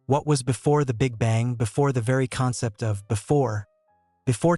What was before the Big Bang, before the very concept of before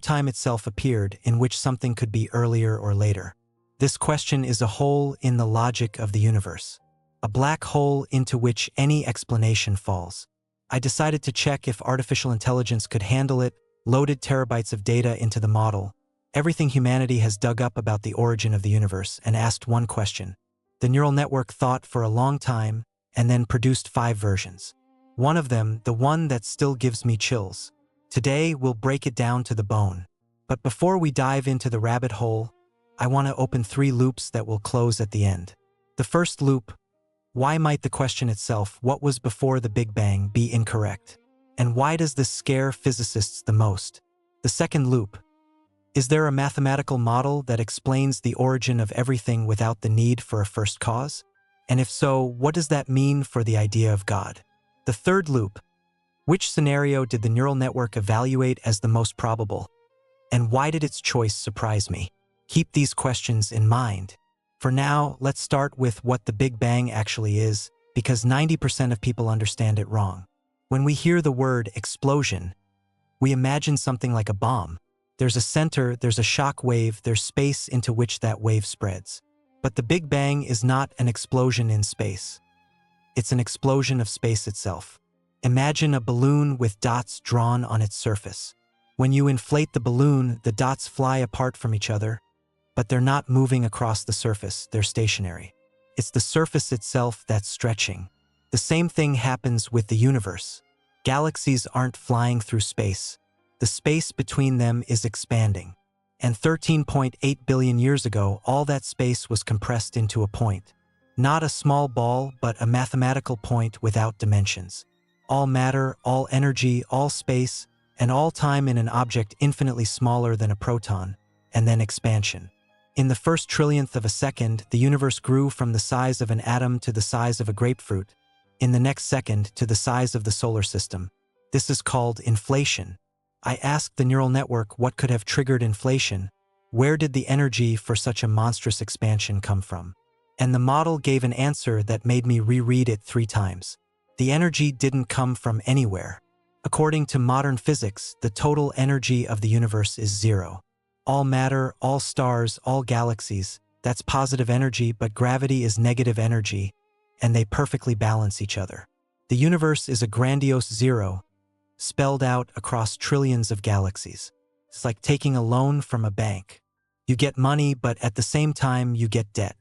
time itself appeared, in which something could be earlier or later? This question is a hole in the logic of the universe, a black hole into which any explanation falls. I decided to check if artificial intelligence could handle it, loaded terabytes of data into the model, everything humanity has dug up about the origin of the universe, and asked one question. The neural network thought for a long time and then produced 5 versions. One of them, the one that still gives me chills. Today, we'll break it down to the bone. But before we dive into the rabbit hole, I want to open 3 loops that will close at the end. The first loop: why might the question itself, what was before the Big Bang, be incorrect? And why does this scare physicists the most? The second loop: is there a mathematical model that explains the origin of everything without the need for a first cause? And if so, what does that mean for the idea of God? The third loop: which scenario did the neural network evaluate as the most probable? And why did its choice surprise me? Keep these questions in mind. For now, let's start with what the Big Bang actually is, because 90% of people understand it wrong. When we hear the word explosion, we imagine something like a bomb. There's a center, there's a shock wave, there's space into which that wave spreads. But the Big Bang is not an explosion in space. It's an explosion of space itself. Imagine a balloon with dots drawn on its surface. When you inflate the balloon, the dots fly apart from each other, but they're not moving across the surface, they're stationary. It's the surface itself that's stretching. The same thing happens with the universe. Galaxies aren't flying through space. The space between them is expanding. And 13.8 billion years ago, all that space was compressed into a point. Not a small ball, but a mathematical point without dimensions. All matter, all energy, all space, and all time in an object infinitely smaller than a proton, and then expansion. In the first trillionth of a second, the universe grew from the size of an atom to the size of a grapefruit. In the next second, to the size of the solar system. This is called inflation. I asked the neural network what could have triggered inflation. Where did the energy for such a monstrous expansion come from? And the model gave an answer that made me reread it 3 times. The energy didn't come from anywhere. According to modern physics, the total energy of the universe is 0. All matter, all stars, all galaxies, that's positive energy, but gravity is negative energy, and they perfectly balance each other. The universe is a grandiose 0, spelled out across trillions of galaxies. It's like taking a loan from a bank. You get money, but at the same time you get debt.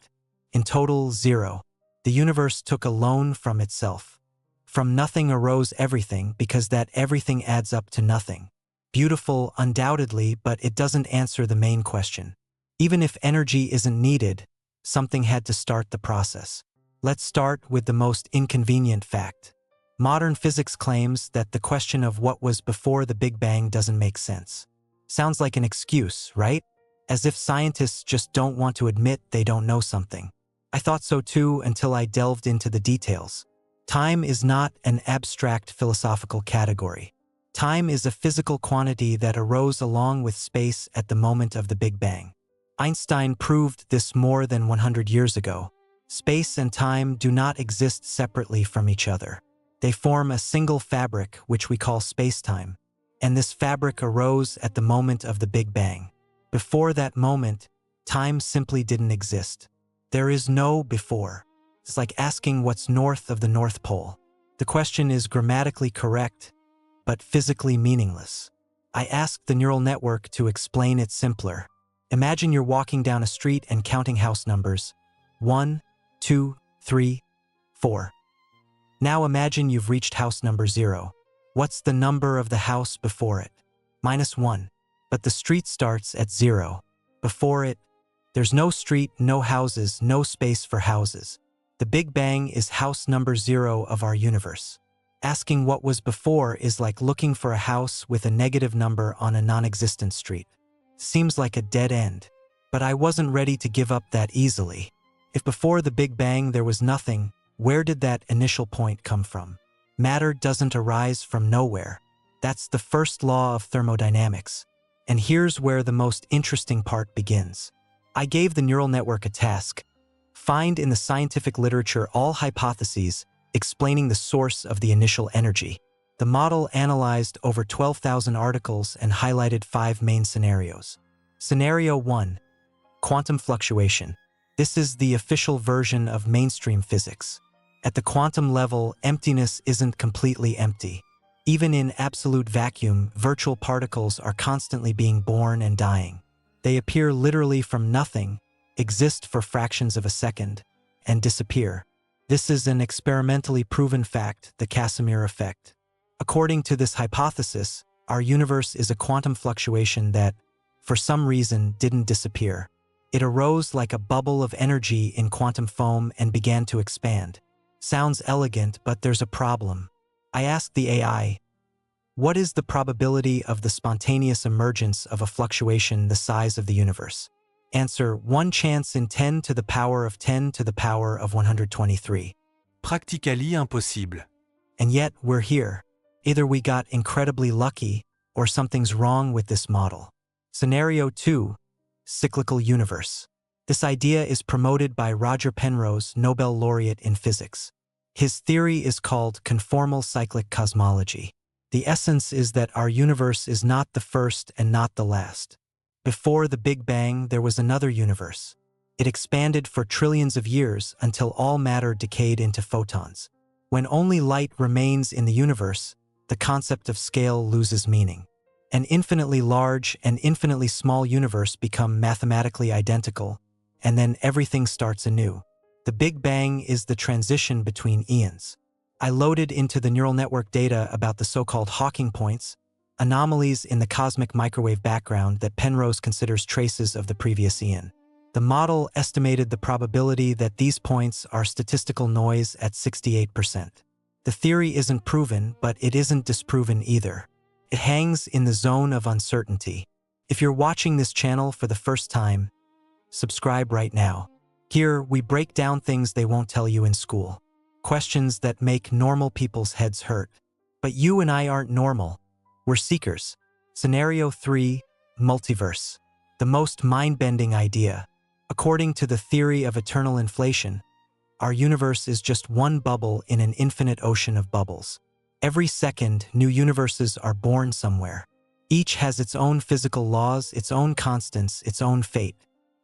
In total, 0. The universe took a loan from itself. From nothing arose everything, because that everything adds up to nothing. Beautiful, undoubtedly, but it doesn't answer the main question. Even if energy isn't needed, something had to start the process. Let's start with the most inconvenient fact. Modern physics claims that the question of what was before the Big Bang doesn't make sense. Sounds like an excuse, right? As if scientists just don't want to admit they don't know something. I thought so too until I delved into the details. Time is not an abstract philosophical category. Time is a physical quantity that arose along with space at the moment of the Big Bang. Einstein proved this more than 100 years ago. Space and time do not exist separately from each other. They form a single fabric, which we call space-time. And this fabric arose at the moment of the Big Bang. Before that moment, time simply didn't exist. There is no before. It's like asking what's north of the North Pole. The question is grammatically correct, but physically meaningless. I asked the neural network to explain it simpler. Imagine you're walking down a street and counting house numbers. 1, 2, 3, 4. Now imagine you've reached house number 0. What's the number of the house before it? -1. But the street starts at 0. Before it, there's no street, no houses, no space for houses. The Big Bang is house number 0 of our universe. Asking what was before is like looking for a house with a negative number on a non-existent street. Seems like a dead end. But I wasn't ready to give up that easily. If before the Big Bang there was nothing, where did that initial point come from? Matter doesn't arise from nowhere. That's the first law of thermodynamics. And here's where the most interesting part begins. I gave the neural network a task. Find in the scientific literature all hypotheses explaining the source of the initial energy. The model analyzed over 12,000 articles and highlighted 5 main scenarios. Scenario 1. Quantum fluctuation. This is the official version of mainstream physics. At the quantum level, emptiness isn't completely empty. Even in absolute vacuum, virtual particles are constantly being born and dying. They appear literally from nothing, exist for fractions of a second, and disappear. This is an experimentally proven fact, the Casimir effect. According to this hypothesis, our universe is a quantum fluctuation that, for some reason, didn't disappear. It arose like a bubble of energy in quantum foam and began to expand. Sounds elegant, but there's a problem. I asked the AI, what is the probability of the spontaneous emergence of a fluctuation the size of the universe? Answer, 1 chance in 10 to the power of 10 to the power of 123. Practically impossible. And yet, we're here. Either we got incredibly lucky, or something's wrong with this model. Scenario 2. Cyclical universe. This idea is promoted by Roger Penrose, Nobel laureate in physics. His theory is called conformal cyclic cosmology. The essence is that our universe is not the first and not the last. Before the Big Bang, there was another universe. It expanded for trillions of years until all matter decayed into photons. When only light remains in the universe, the concept of scale loses meaning. An infinitely large and infinitely small universe become mathematically identical, and then everything starts anew. The Big Bang is the transition between eons. I loaded into the neural network data about the so-called Hawking points, anomalies in the cosmic microwave background that Penrose considers traces of the previous eon. The model estimated the probability that these points are statistical noise at 68%. The theory isn't proven, but it isn't disproven either. It hangs in the zone of uncertainty. If you're watching this channel for the first time, subscribe right now. Here, we break down things they won't tell you in school. Questions that make normal people's heads hurt. But you and I aren't normal. We're seekers. Scenario 3. Multiverse. The most mind-bending idea. According to the theory of eternal inflation, our universe is just one bubble in an infinite ocean of bubbles. Every second, new universes are born somewhere. Each has its own physical laws, its own constants, its own fate.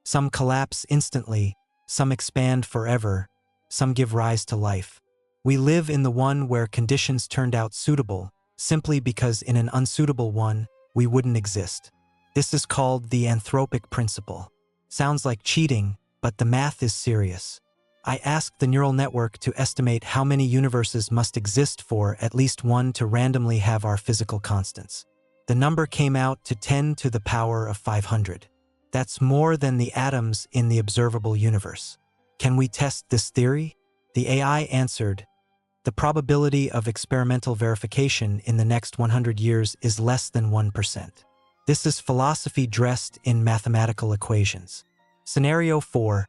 Some collapse instantly, some expand forever, some give rise to life. We live in the one where conditions turned out suitable, simply because in an unsuitable one, we wouldn't exist. This is called the anthropic principle. Sounds like cheating, but the math is serious. I asked the neural network to estimate how many universes must exist for at least one to randomly have our physical constants. The number came out to 10 to the power of 500. That's more than the atoms in the observable universe. Can we test this theory? The AI answered, the probability of experimental verification in the next 100 years is less than 1%. This is philosophy dressed in mathematical equations. Scenario 4.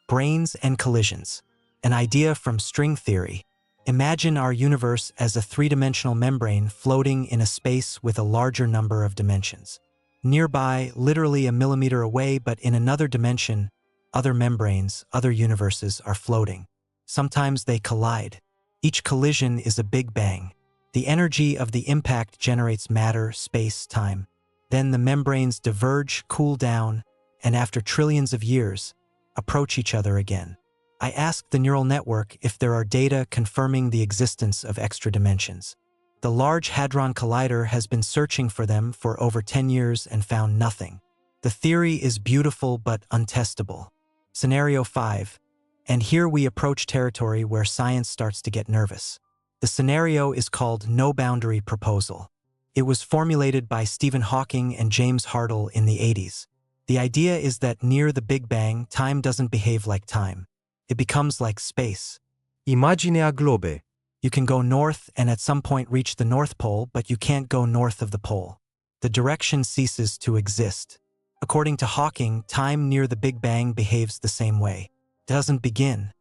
Brains and collisions. An idea from string theory. Imagine our universe as a three-dimensional membrane floating in a space with a larger number of dimensions. Nearby, literally a millimeter away, but in another dimension, other membranes, other universes are floating. Sometimes they collide. Each collision is a Big Bang. The energy of the impact generates matter, space, time. Then the membranes diverge, cool down, and after trillions of years, approach each other again. I asked the neural network if there are data confirming the existence of extra dimensions. The Large Hadron Collider has been searching for them for over 10 years and found nothing. The theory is beautiful but untestable. Scenario 5. And here we approach territory where science starts to get nervous. The scenario is called no boundary proposal. It was formulated by Stephen Hawking and James Hartle in the 80s. The idea is that near the Big Bang, time doesn't behave like time. It becomes like space. Immagine a globe. You can go north and at some point reach the North Pole, but you can't go north of the pole. The direction ceases to exist. According to Hawking, time near the Big Bang behaves the same way. It doesn't begin.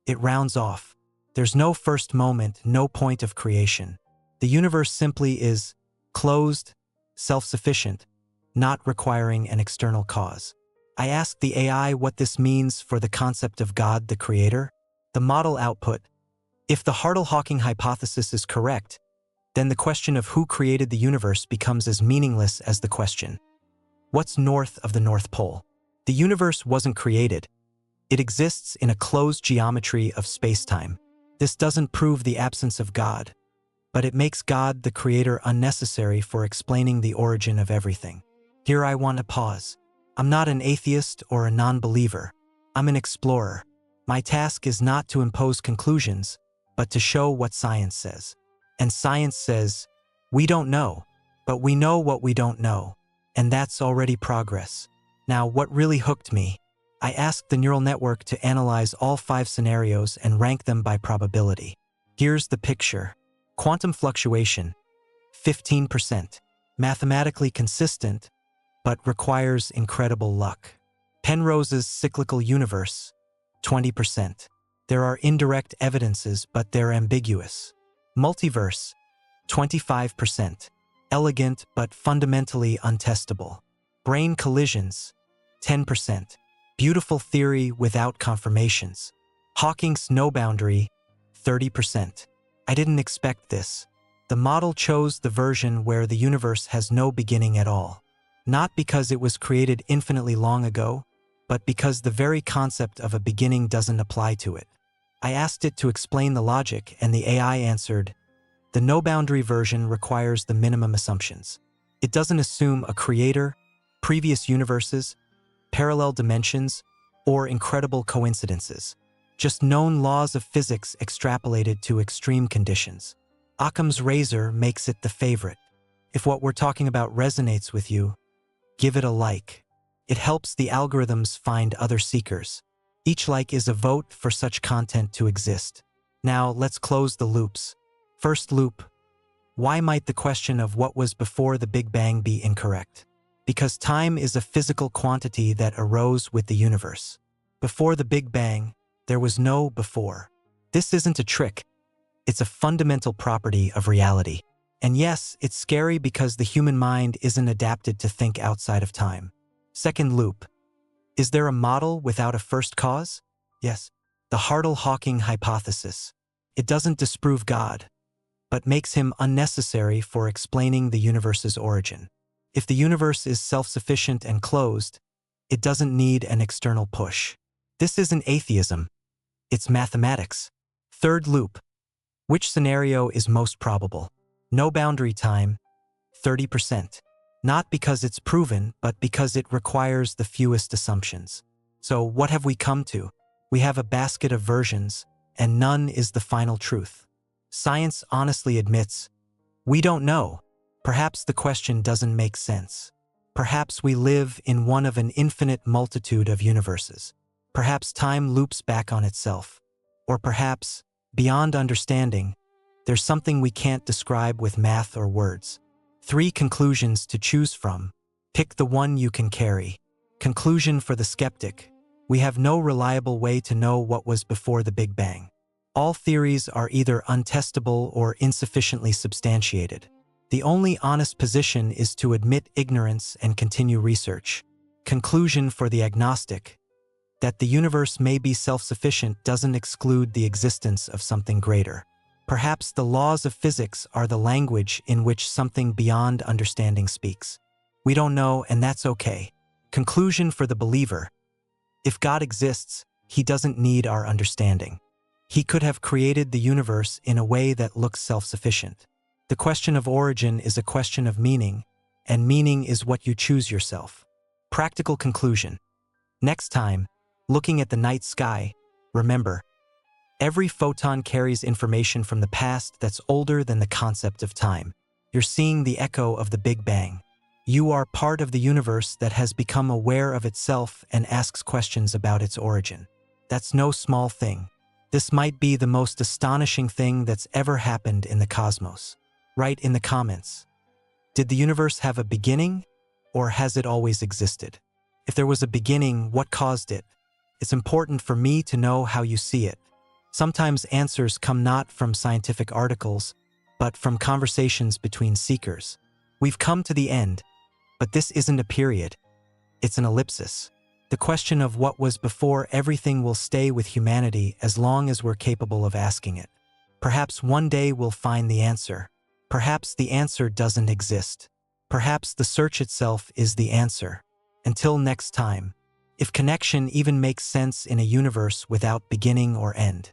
It rounds off. There's no first moment, no point of creation. The universe simply is closed, self-sufficient, not requiring an external cause. I asked the AI what this means for the concept of God the Creator. The model output, If the Hartle-Hawking hypothesis is correct, then the question of who created the universe becomes as meaningless as the question, what's north of the North Pole? The universe wasn't created. It exists in a closed geometry of space-time. This doesn't prove the absence of God, but it makes God the creator unnecessary for explaining the origin of everything. Here I want to pause. I'm not an atheist or a non-believer. I'm an explorer. My task is not to impose conclusions, but to show what science says. And science says, we don't know, but we know what we don't know. And that's already progress. Now, what really hooked me? I asked the neural network to analyze all 5 scenarios and rank them by probability. Here's the picture. Quantum fluctuation, 15%. Mathematically consistent, but requires incredible luck. Penrose's cyclical universe, 20%. There are indirect evidences, but they're ambiguous. Multiverse, 25%. Elegant, but fundamentally untestable. Brain collisions, 10%. Beautiful theory without confirmations. Hawking's no boundary, 30%. I didn't expect this. The model chose the version where the universe has no beginning at all. Not because it was created infinitely long ago, but because the very concept of a beginning doesn't apply to it. I asked it to explain the logic, and the AI answered, the no-boundary version requires the minimum assumptions. It doesn't assume a creator, previous universes, parallel dimensions, or incredible coincidences. Just known laws of physics extrapolated to extreme conditions. Occam's razor makes it the favorite. If what we're talking about resonates with you, give it a like. It helps the algorithms find other seekers. Each like is a vote for such content to exist. Now, let's close the loops. First loop. Why might the question of what was before the Big Bang be incorrect? Because time is a physical quantity that arose with the universe. Before the Big Bang, there was no before. This isn't a trick. It's a fundamental property of reality. And yes, it's scary because the human mind isn't adapted to think outside of time. Second loop. Is there a model without a first cause? Yes. The Hartle-Hawking hypothesis. It doesn't disprove God, but makes him unnecessary for explaining the universe's origin. If the universe is self-sufficient and closed, it doesn't need an external push. This isn't atheism. It's mathematics. Third loop. Which scenario is most probable? No boundary time, 30%. Not because it's proven, but because it requires the fewest assumptions. So what have we come to? We have a basket of versions, and none is the final truth. Science honestly admits, we don't know. Perhaps the question doesn't make sense. Perhaps we live in one of an infinite multitude of universes. Perhaps time loops back on itself. Or perhaps, beyond understanding, there's something we can't describe with math or words. 3 conclusions to choose from. Pick the one you can carry. Conclusion for the skeptic. We have no reliable way to know what was before the Big Bang. All theories are either untestable or insufficiently substantiated. The only honest position is to admit ignorance and continue research. Conclusion for the agnostic. That the universe may be self-sufficient doesn't exclude the existence of something greater. Perhaps the laws of physics are the language in which something beyond understanding speaks. We don't know, and that's okay. Conclusion for the believer. If God exists, he doesn't need our understanding. He could have created the universe in a way that looks self-sufficient. The question of origin is a question of meaning, and meaning is what you choose yourself. Practical conclusion. Next time, looking at the night sky, remember, every photon carries information from the past that's older than the concept of time. You're seeing the echo of the Big Bang. You are part of the universe that has become aware of itself and asks questions about its origin. That's no small thing. This might be the most astonishing thing that's ever happened in the cosmos. Write in the comments. Did the universe have a beginning, or has it always existed? If there was a beginning, what caused it? It's important for me to know how you see it. Sometimes answers come not from scientific articles, but from conversations between seekers. We've come to the end, but this isn't a period. It's an ellipsis. The question of what was before everything will stay with humanity as long as we're capable of asking it. Perhaps one day we'll find the answer. Perhaps the answer doesn't exist. Perhaps the search itself is the answer. Until next time, if connection even makes sense in a universe without beginning or end.